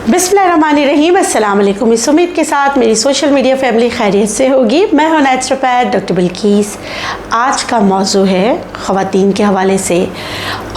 बिस्मिल्लाहिर्रहमानिर्रहीम। अस्सलाम वालेकुम। इस उम्मीद के साथ मेरी सोशल मीडिया फैमिली खैरियत से होगी। मैं हूं नेचुरोपैथ डॉक्टर बिल्किस। आज का मौजू है ख़वातीन के हवाले से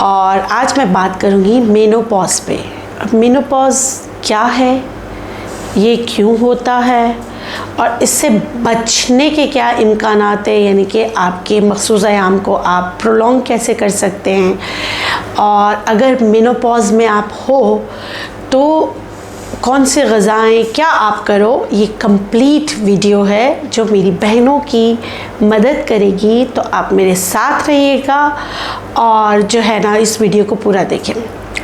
और आज मैं बात करूंगी मेनोपॉज पे। मेनोपॉज क्या है, ये क्यों होता है और इससे बचने के क्या इम्कानात है, यानी कि आपके मखसूस आयाम को आप प्रोलॉन्ग कैसे कर सकते हैं। और अगर मेनोपॉज में आप हो तो कौन सी ग़िज़ाएँ क्या आप करो, ये कंप्लीट वीडियो है जो मेरी बहनों की मदद करेगी। तो आप मेरे साथ रहिएगा और जो है ना इस वीडियो को पूरा देखें।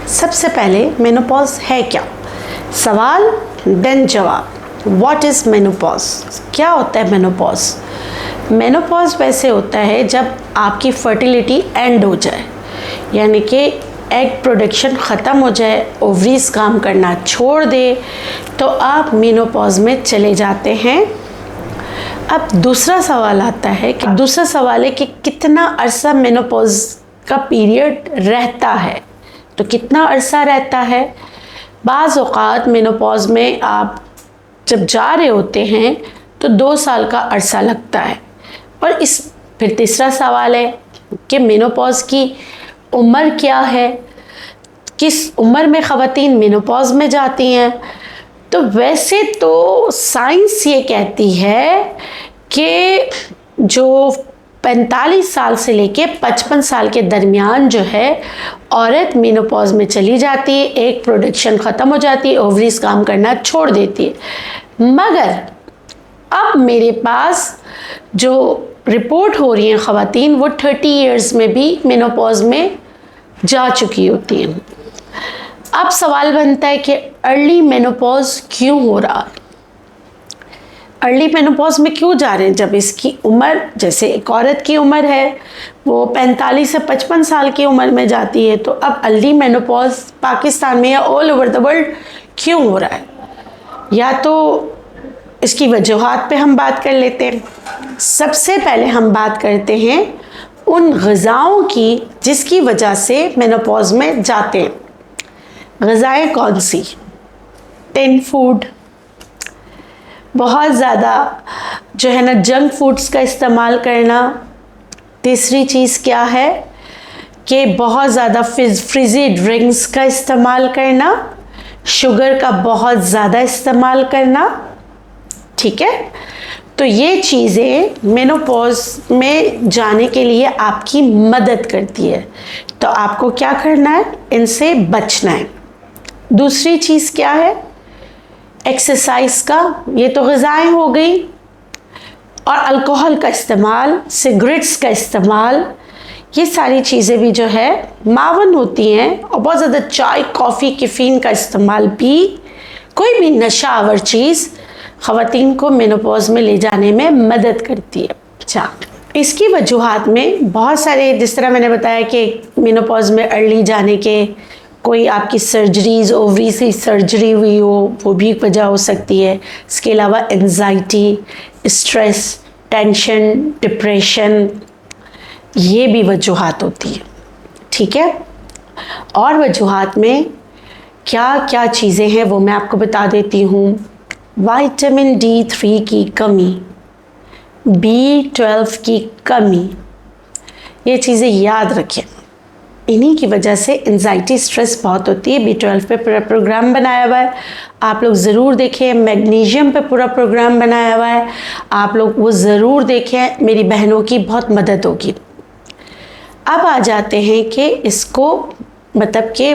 सबसे पहले मेनोपॉज है क्या, सवाल देन जवाब। व्हाट इज़ मेनोपॉज, क्या होता है मेनोपॉज? मेनोपॉज वैसे होता है जब आपकी फर्टिलिटी एंड हो जाए, यानी कि एग प्रोडक्शन ख़त्म हो जाए, ओवरीज काम करना छोड़ दे, तो आप मेनोपॉज में चले जाते हैं। अब दूसरा सवाल आता है कि कितना अरसा मेनोपॉज का पीरियड रहता है। तो कितना अरसा रहता है? बाज़ औक़ात मेनोपॉज में आप जब जा रहे होते हैं तो 2 साल का अरसा लगता है। और फिर तीसरा सवाल है कि मेनोपॉज की उम्र क्या है, किस उम्र में ख़वातीन मेनोपॉज में जाती हैं। तो वैसे तो साइंस ये कहती है कि जो 45 साल से लेके 55 साल के दरमियान जो है औरत मेनोपॉज में चली जाती है, एग प्रोडक्शन ख़त्म हो जाती है, ओवरीज काम करना छोड़ देती है। मगर अब मेरे पास जो रिपोर्ट हो रही हैं ख़वातीन, वो 30 इयर्स में भी मेनोपॉज में जा चुकी होती हैं। अब सवाल बनता है कि अर्ली मेनोपॉज क्यों हो रहा है, अर्ली मेनोपॉज में क्यों जा रहे हैं जब इसकी उम्र, जैसे एक औरत की उम्र है वो 45 से 55 साल की उम्र में जाती है, तो अब अर्ली मेनोपॉज पाकिस्तान में या ऑल ओवर द वर्ल्ड क्यों हो रहा है? या तो इसकी वजूहात पे हम बात कर लेते हैं। सबसे पहले हम बात करते हैं उन ग़िज़ाओं की जिसकी वजह से मेनोपॉज में जाते हैं। ग़िज़ाएँ कौन सी? टिन फूड, बहुत ज़्यादा जो है ना जंक फूड्स का इस्तेमाल करना। तीसरी चीज़ क्या है कि बहुत ज़्यादा फ्रिज़ी ड्रिंक्स का इस्तेमाल करना, शुगर का बहुत ज़्यादा इस्तेमाल करना। ठीक है, तो ये चीज़ें मेनोपॉज में जाने के लिए आपकी मदद करती है। तो आपको क्या करना है, इनसे बचना है। दूसरी चीज़ क्या है? एक्सरसाइज का, ये तो ग़िज़ाएँ हो गई। और अल्कोहल का इस्तेमाल, सिगरेट्स का इस्तेमाल, ये सारी चीज़ें भी जो है मावन होती हैं। और बहुत ज़्यादा चाय, कॉफ़ी, कैफ़ीन का इस्तेमाल भी, कोई भी नशा आवर चीज़ ख़वातीन को मेनोपॉज में ले जाने में मदद करती है। अच्छा, इसकी वजूहात में बहुत सारे, जिस तरह मैंने बताया कि मेनोपॉज में अर्ली जाने के कोई आपकी सर्जरीज़, ओवरी से सर्जरी हुई हो, वो भी एक वजह हो सकती है। इसके अलावा एंजाइटी, स्ट्रेस, टेंशन, डिप्रेशन, ये भी वजूहात होती है। ठीक है, और वजूहात में क्या क्या चीज़ें हैं वो मैं आपको बता देती हूँ। विटामिन D3 की कमी, B12 की कमी, ये चीज़ें याद रखें। इन्हीं की वजह से एंजाइटी, स्ट्रेस बहुत होती है। B12 पे पूरा प्रोग्राम बनाया हुआ है, आप लोग ज़रूर देखें। मैग्नीशियम पे पूरा प्रोग्राम बनाया हुआ है, आप लोग वो ज़रूर देखें, मेरी बहनों की बहुत मदद होगी। अब आ जाते हैं कि इसको मतलब कि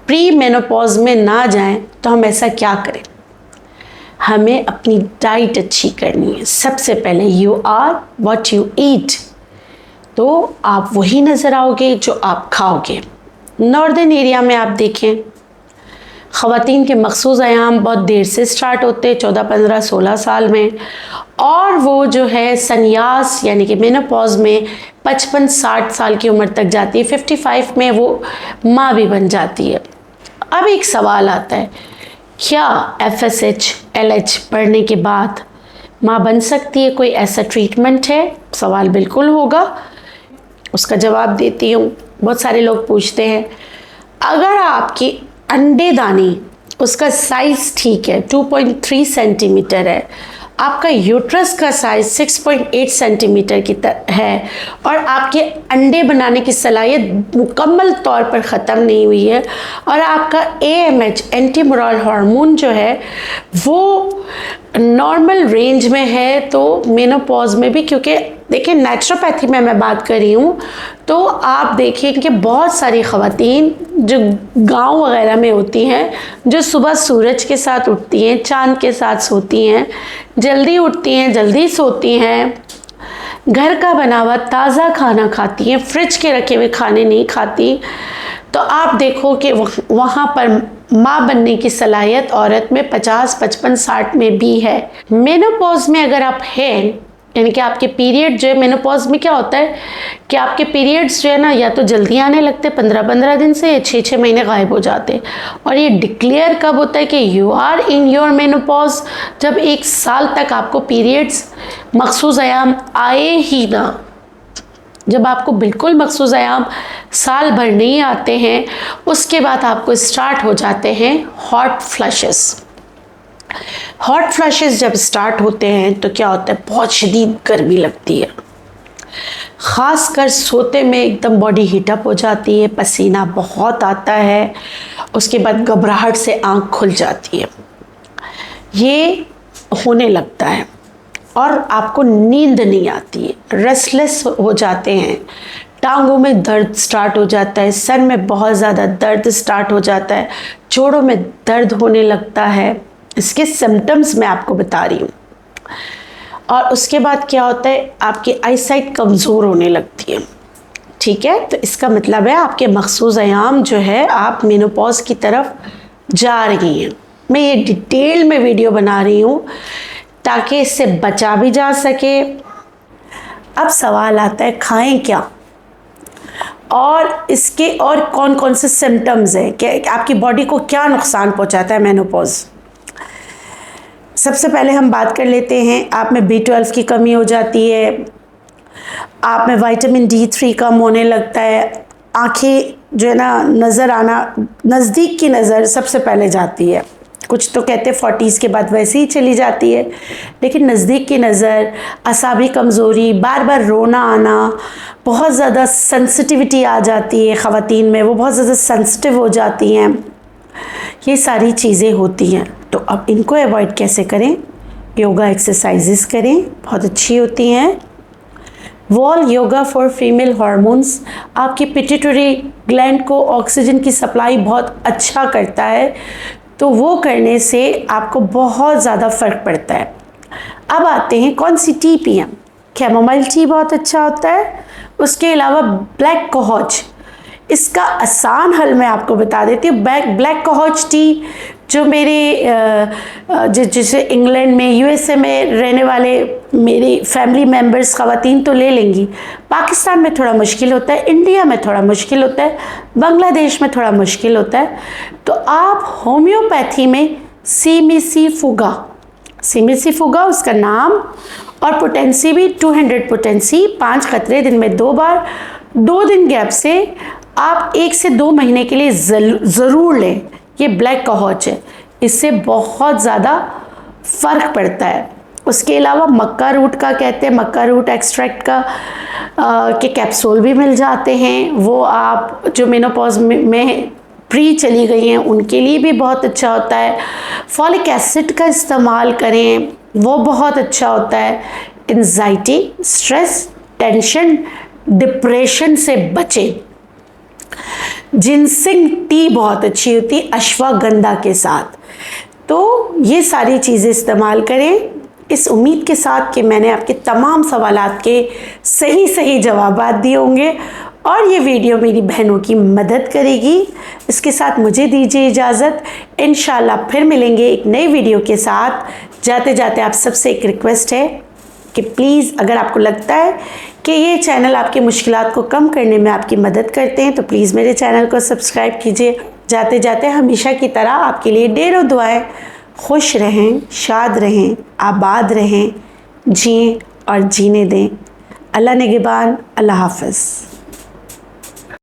प्री मेनोपॉज में ना जाएं तो हम ऐसा क्या करें। हमें अपनी डाइट अच्छी करनी है। सबसे पहले you are what you eat, तो आप वही नज़र आओगे जो आप खाओगे। नॉर्दर्न एरिया में आप देखें, ख़वातीन के मखसूस आयाम बहुत देर से स्टार्ट होते हैं, 14, 15, 16 साल में, और वो जो है संन्यास यानी कि मेनोपॉज में 55-60 साल की उम्र तक जाती है। 55 में वो माँ भी बन जाती है। अब एक सवाल आता है, क्या FSH, LH पढ़ने के बाद माँ बन सकती है? कोई ऐसा ट्रीटमेंट है? सवाल बिल्कुल होगा, उसका जवाब देती हूँ। बहुत सारे लोग पूछते हैं, अगर आपकी अंडे दानी उसका साइज़ ठीक है, 2.3 सेंटीमीटर है। आपका यूट्रस का साइज 6.8 सेंटीमीटर की है और आपके अंडे बनाने की सलाहियत मुकम्मल तौर पर ख़त्म नहीं हुई है और आपका AMH एंटीमोरल हार्मोन जो है वो नॉर्मल रेंज में है। तो मेनोपॉज में भी, क्योंकि देखिए नेचुरोपैथी में मैं बात कर रही हूँ, तो आप देखें कि बहुत सारी ख़वातीन जो गांव वगैरह में होती हैं, जो सुबह सूरज के साथ उठती हैं, चांद के साथ सोती हैं, जल्दी उठती हैं, जल्दी सोती हैं, घर का बना हुआ ताज़ा खाना खाती हैं, फ्रिज के रखे हुए खाने नहीं खाती, तो आप देखो कि वहाँ पर माँ बनने की सलाहियत औरत में 50, 55, 60 में भी है। मेनोपॉज में अगर आप हैं, यानी कि आपके पीरियड जो है, मेनोपॉज में क्या होता है कि आपके पीरियड्स जो है ना, या तो जल्दी आने लगते 15-15 दिन से, या 6-6 महीने गायब हो जाते। और ये डिक्लेयर कब होता है कि you are in your menopause, जब 1 साल तक आपको पीरियड्स मखसूस अयाम आए ही ना। जब आपको बिल्कुल मखसूस अयाम साल भर नहीं आते हैं, उसके बाद आपको स्टार्ट हो जाते हैं हॉट फ्लशेस। हॉट फ्लशेस जब स्टार्ट होते हैं तो क्या होता है, बहुत शदीद गर्मी लगती है, ख़ासकर सोते में एकदम बॉडी हीटअप हो जाती है, पसीना बहुत आता है, उसके बाद घबराहट से आँख खुल जाती है, ये होने लगता है और आपको नींद नहीं आती है, रेस्टलेस हो जाते हैं, टांगों में दर्द स्टार्ट हो जाता है, सर में बहुत ज़्यादा दर्द स्टार्ट हो जाता है, जोड़ों में दर्द होने लगता है। इसके सिम्टम्स मैं आपको बता रही हूँ। और उसके बाद क्या होता है, आपकी आईसाइट कमज़ोर होने लगती है। ठीक है, तो इसका मतलब है आपके मखसूस अयाम जो है, आप मेनोपॉज की तरफ जा रही हैं। मैं ये डिटेल में वीडियो बना रही हूँ ताकि इससे बचा भी जा सके। अब सवाल आता है, खाएं क्या और इसके और कौन कौन से सिम्टम्स हैं कि आपकी बॉडी को क्या नुकसान पहुंचाता है मेनोपॉज। सबसे पहले हम बात कर लेते हैं, आप में B12 की कमी हो जाती है, आप में विटामिन D3 कम होने लगता है, आँखें जो है ना, नज़र आना, नज़दीक की नज़र सबसे पहले जाती है। कुछ तो कहते हैं 40s के बाद वैसे ही चली जाती है, लेकिन नज़दीक की नज़र, असाबी कमज़ोरी, बार बार रोना आना, बहुत ज़्यादा सेंसिटिविटी आ जाती है ख़वातीन में, वो बहुत ज़्यादा सेंसिटिव हो जाती हैं, ये सारी चीज़ें होती हैं। तो अब इनको अवॉइड कैसे करें? योगा एक्सरसाइजेस करें, बहुत अच्छी होती हैं। Wall yoga for female hormones आपकी पिट्यूटरी ग्लैंड को ऑक्सीजन की सप्लाई बहुत अच्छा करता है, तो वो करने से आपको बहुत ज़्यादा फ़र्क पड़ता है। अब आते हैं कौन सी टी पिएं। कैमोमाइल टी बहुत अच्छा होता है, उसके अलावा ब्लैक कहोच, इसका आसान हल मैं आपको बता देती हूँ। ब्लैक कहोच टी जो मेरे जैसे इंग्लैंड में, USA में रहने वाले मेरी फैमिली मेम्बर्स ख़वातीन तो ले लेंगी, पाकिस्तान में थोड़ा मुश्किल होता है, इंडिया में थोड़ा मुश्किल होता है, बांग्लादेश में थोड़ा मुश्किल होता है, तो आप होम्योपैथी में सीमिसी फुगा उसका नाम, और पोटेंसी भी 200 पोटेंसी, 5 खतरे दिन में 2 बार, 2 दिन गैप से आप 1 से 2 महीने के लिए ज़रूर लें। ये ब्लैक कहोच है, इससे बहुत ज़्यादा फ़र्क पड़ता है। उसके अलावा मक्का रूट का कहते हैं, मक्का रूट एक्सट्रैक्ट का के कैप्सूल भी मिल जाते हैं, वो आप जो मेनोपॉज में प्री चली गई हैं उनके लिए भी बहुत अच्छा होता है। फॉलिक एसिड का इस्तेमाल करें, वो बहुत अच्छा होता है। एंजाइटी, स्ट्रेस, टेंशन, डिप्रेशन से बचें। जिनसिंग टी बहुत अच्छी होती है अश्वगंधा के साथ, तो ये सारी चीज़ें इस्तेमाल करें। इस उम्मीद के साथ कि मैंने आपके तमाम सवालात के सही जवाब दिए होंगे और ये वीडियो मेरी बहनों की मदद करेगी। इसके साथ मुझे दीजिए इजाज़त, इंशाल्लाह फिर मिलेंगे एक नई वीडियो के साथ। जाते जाते आप सबसे एक रिक्वेस्ट है कि प्लीज़, अगर आपको लगता है कि ये चैनल आपकी मुश्किलात को कम करने में आपकी मदद करते हैं, तो प्लीज़ मेरे चैनल को सब्सक्राइब कीजिए। जाते जाते हमेशा की तरह आपके लिए ढेरों दुआएं। खुश रहें, शाद रहें, आबाद रहें, जिएं और जीने दें। अल्लाह निगहबान। अल्लाह हाफ़िज़।